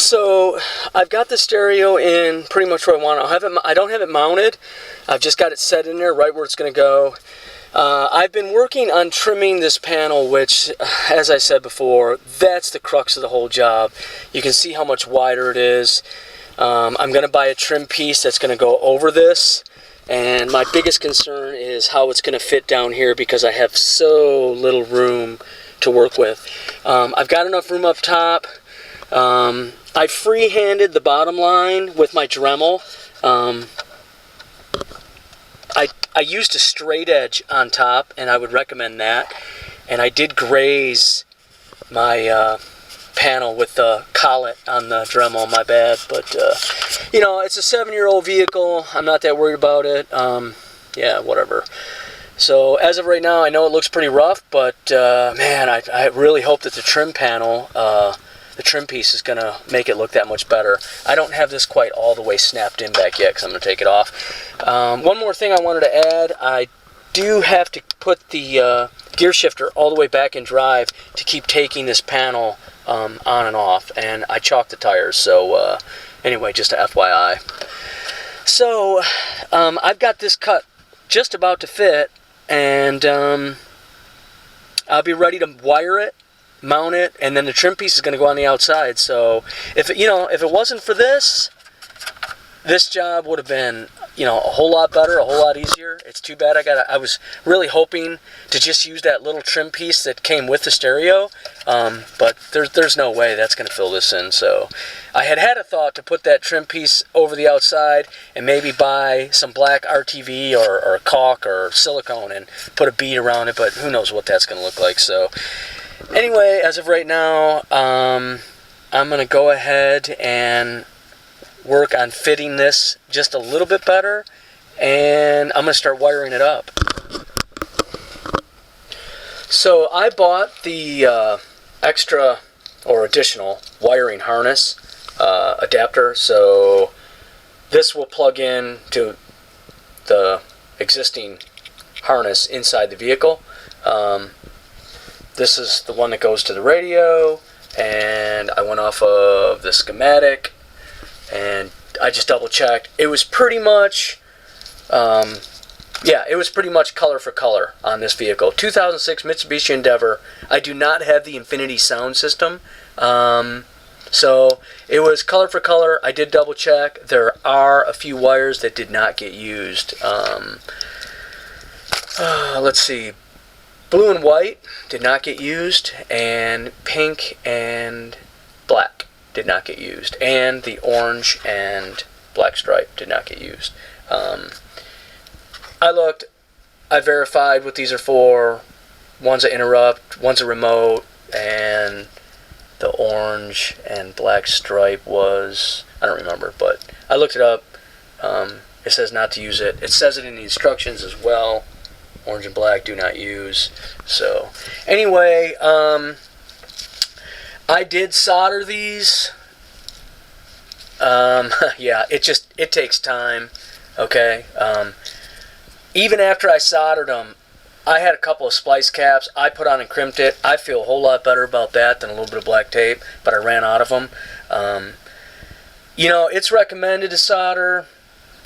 So I've got the stereo in pretty much where I want it. I don't have it mounted. I've just got it set in there right where it's going to go. I've been working on trimming this panel, which, as I said before, that's the crux of the whole job. You can see how much wider it is. I'm going to buy a trim piece that's going to go over this, and my biggest concern is how it's going to fit down here because I have so little room to work with. I've got enough room up top. I free-handed the bottom line with my Dremel. I used a straight edge on top, and I would recommend that. And I did graze my panel with the collet on the Dremel, my bad. But, you know, it's a 7-year-old vehicle. I'm not that worried about it. Yeah, whatever. So, as of right now, I know it looks pretty rough, but, man, I really hope that the trim panel, the trim piece is going to make it look that much better. I don't have this quite all the way snapped in back yet because I'm going to take it off. One more thing I wanted to add, I do have to put the gear shifter all the way back in drive to keep taking this panel on and off, and I chalked the tires, so anyway, just a FYI. So I've got this cut just about to fit, and I'll be ready to wire it, mount it, and then the trim piece is going to go on the outside. So if it wasn't for this job would have been, you know, a whole lot better, a whole lot easier. It's too bad I was really hoping to just use that little trim piece that came with the stereo, but there's no way that's going to fill this in. So I had a thought to put that trim piece over the outside and maybe buy some black RTV or caulk or silicone and put a bead around it, but who knows what that's going to look like. So anyway, as of right now, I'm going to go ahead and work on fitting this just a little bit better, and I'm going to start wiring it up. So I bought the extra or additional wiring harness adapter, so this will plug in to the existing harness inside the vehicle. This is the one that goes to the radio, and I went off of the schematic, and I just double checked. It was pretty much, yeah, it was pretty much color for color on this vehicle. 2006 Mitsubishi Endeavor. I do not have the Infinity sound system, so it was color for color. I did double check. There are a few wires that did not get used. Let's see. Blue and white did not get used, and pink and black did not get used, and the orange and black stripe did not get used. I looked, I verified what these are for. One's an interrupt, one's a remote, and the orange and black stripe was, I don't remember, but I looked it up. It says not to use it. It says it in the instructions as well. Orange and black do not use. So anyway, I did solder these. Yeah, it takes time. Okay. Even after I soldered them, I had a couple of splice caps I put on and crimped it. I feel a whole lot better about that than a little bit of black tape, but I ran out of them. You know, it's recommended to solder.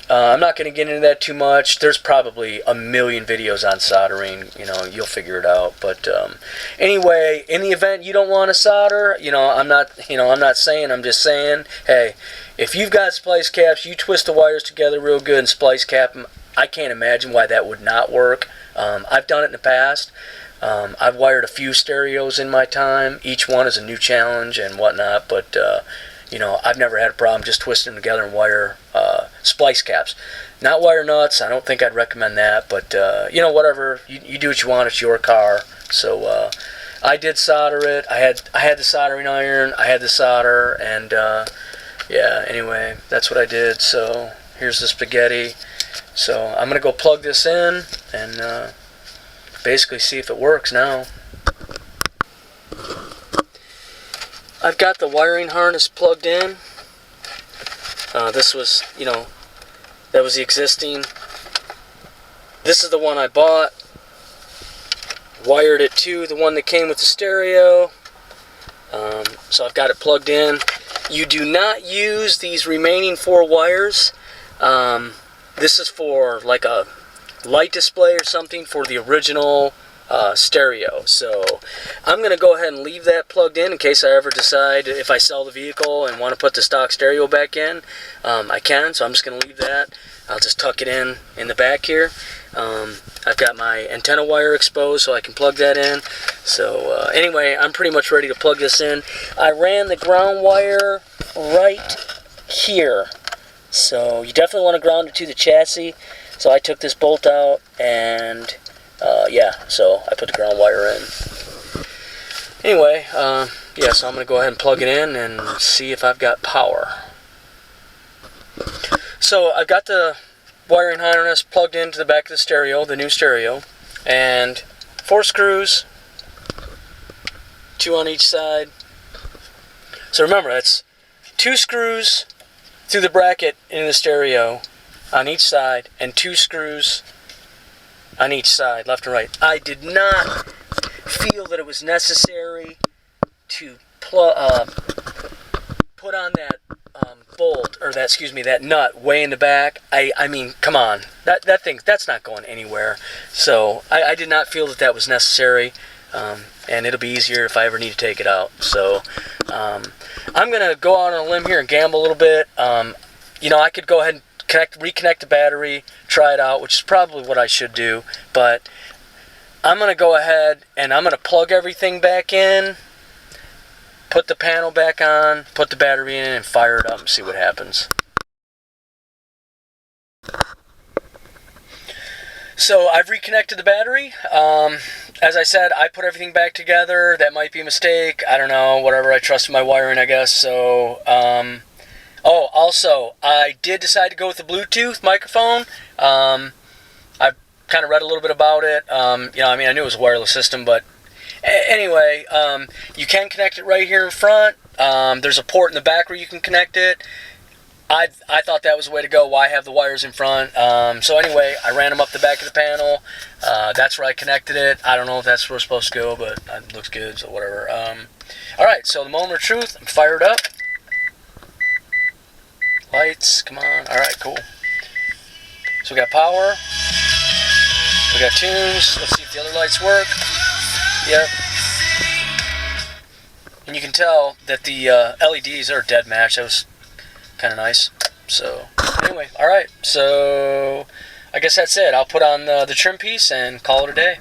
I'm not going to get into that too much. There's probably a million videos on soldering. You know, you'll figure it out. But anyway, in the event you don't want to solder, you know, I'm not saying. I'm just saying, hey, if you've got splice caps, you twist the wires together real good and splice cap them. I can't imagine why that would not work. I've done it in the past. I've wired a few stereos in my time. Each one is a new challenge and whatnot. But you know, I've never had a problem just twisting them together and wire splice caps. Not wire nuts. I don't think I'd recommend that, but you know, whatever. You do what you want. It's your car. So I did solder it. I had the soldering iron. I had the solder, and yeah. Anyway, that's what I did. So here's the spaghetti. So I'm gonna go plug this in and basically see if it works now. I've got the wiring harness plugged in. This was, you know, that was the existing. This is the one I bought. Wired it to the one that came with the stereo. So I've got it plugged in. You do not use these remaining 4 wires. This is for like a light display or something for the original stereo. So I'm going to go ahead and leave that plugged in case I ever decide, if I sell the vehicle and want to put the stock stereo back in, I can. So I'm just going to leave that. I'll just tuck it in the back here. I've got my antenna wire exposed so I can plug that in. So anyway, I'm pretty much ready to plug this in. I ran the ground wire right here. So you definitely want to ground it to the chassis. So I took this bolt out and yeah, so I put the ground wire in. Anyway, yeah, so I'm going to go ahead and plug it in and see if I've got power. So I've got the wiring harness plugged into the back of the stereo, the new stereo, and 4 screws, 2 on each side. So remember, that's 2 screws through the bracket in the stereo on each side, and 2 screws on each side, left and right. I did not feel that it was necessary to put on that bolt, or that, excuse me, that nut way in the back. I mean, come on, that thing, that's not going anywhere. So I did not feel that that was necessary, and it'll be easier if I ever need to take it out. So I'm gonna go out on a limb here and gamble a little bit. You know, I could go ahead and reconnect the battery, try it out, which is probably what I should do, but I'm going to go ahead and I'm going to plug everything back in, put the panel back on, put the battery in, and fire it up and see what happens. So I've reconnected the battery. As I said, I put everything back together. That might be a mistake. I don't know, whatever. I trusted my wiring, I guess. So, oh, also, I did decide to go with the Bluetooth microphone. I've kind of read a little bit about it. You know, I mean, I knew it was a wireless system, but anyway, you can connect it right here in front. There's a port in the back where you can connect it. I thought that was the way to go. Why have the wires in front? So anyway, I ran them up the back of the panel. That's where I connected it. I don't know if that's where it's supposed to go, but it looks good, so whatever. All right, so the moment of truth, I'm fired up. Lights, come on. All right, cool. So we got power. We got tunes. Let's see if the other lights work. Yep. And you can tell that the LEDs are dead match. That was kind of nice. So anyway, all right. So I guess that's it. I'll put on the trim piece and call it a day.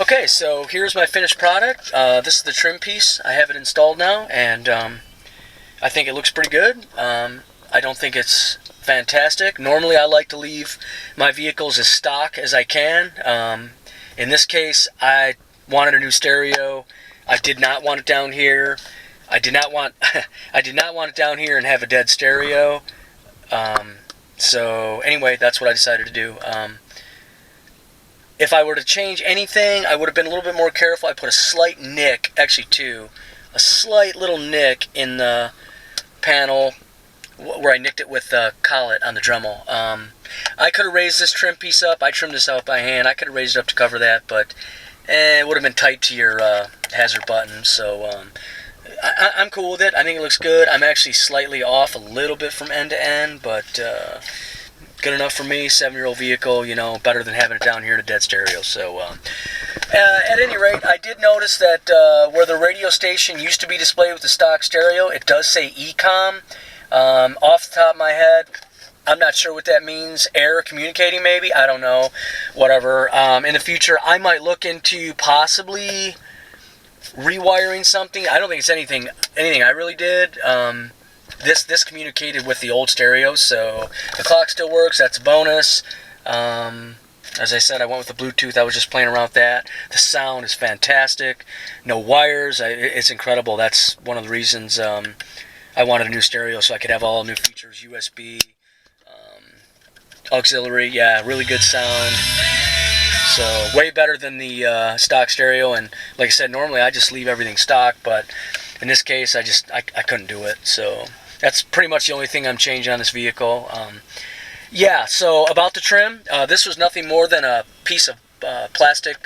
Okay, so here's my finished product. This is the trim piece. I have it installed now, and I think it looks pretty good. I don't think it's fantastic. Normally I like to leave my vehicles as stock as I can. In this case, I wanted a new stereo. I did not want it down here. I did not want it down here and have a dead stereo. So anyway, that's what I decided to do. If I were to change anything, I would have been a little bit more careful. I put a slight nick, actually a slight little nick in the panel where I nicked it with the collet on the Dremel. I could have raised this trim piece up. I trimmed this out by hand. I could have raised it up to cover that, but it would have been tight to your hazard button. So I'm cool with it. I think it looks good. I'm actually slightly off a little bit from end to end, but good enough for me. 7-year-old vehicle, you know, better than having it down here in a dead stereo. So at any rate, I did notice that where the radio station used to be displayed with the stock stereo, it does say ECOM. Off the top of my head, I'm not sure what that means. Air communicating, maybe? I don't know. Whatever. In the future, I might look into possibly rewiring something. I don't think it's anything I really did. This communicated with the old stereo, so the clock still works. That's a bonus. As I said, I went with the Bluetooth. I was just playing around with that. The sound is fantastic. No wires. It's incredible. That's one of the reasons I wanted a new stereo, so I could have all new features. USB, auxiliary. Yeah, really good sound. So way better than the stock stereo. And like I said, normally I just leave everything stock, but in this case, I couldn't do it. So that's pretty much the only thing I'm changing on this vehicle. Yeah, so about the trim, this was nothing more than a piece of plastic,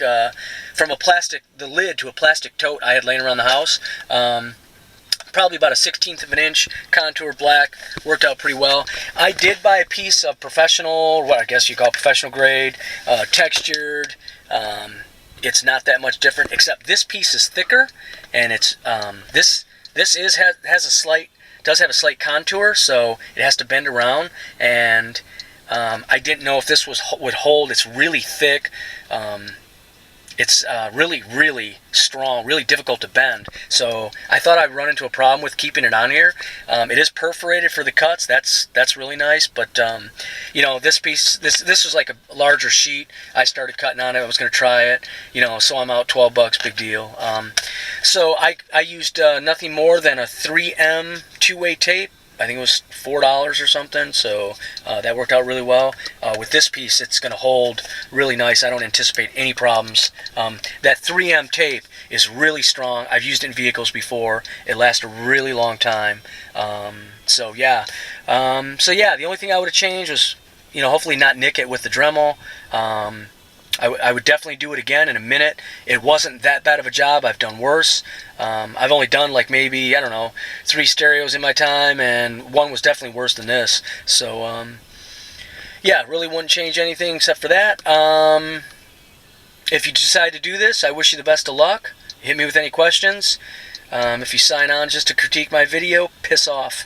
from the lid to a plastic tote I had laying around the house. probably about a 1/16 of an inch contour black. Worked out pretty well. I did buy a piece of professional, what I guess you call professional grade, textured. It's not that much different, except this piece is thicker, and it's this does have a slight contour, so it has to bend around. And I didn't know if this would hold. It's really thick. It's really, really strong, really difficult to bend. So I thought I'd run into a problem with keeping it on here. It is perforated for the cuts. That's really nice. But you know, this piece, this was like a larger sheet. I started cutting on it. I was going to try it. You know, so I'm out $12, big deal. So I used nothing more than a 3M two-way tape. I think it was $4 or something, so that worked out really well. With this piece, it's going to hold really nice. I don't anticipate any problems. That 3M tape is really strong. I've used it in vehicles before. It lasts a really long time. So yeah, the only thing I would have changed was, you know, hopefully not nick it with the Dremel. I would definitely do it again in a minute. It wasn't that bad of a job. I've done worse. I've only done like maybe, I don't know, 3 stereos in my time, and one was definitely worse than this. So, yeah, really wouldn't change anything except for that. If you decide to do this, I wish you the best of luck. Hit me with any questions. If you sign on just to critique my video, piss off.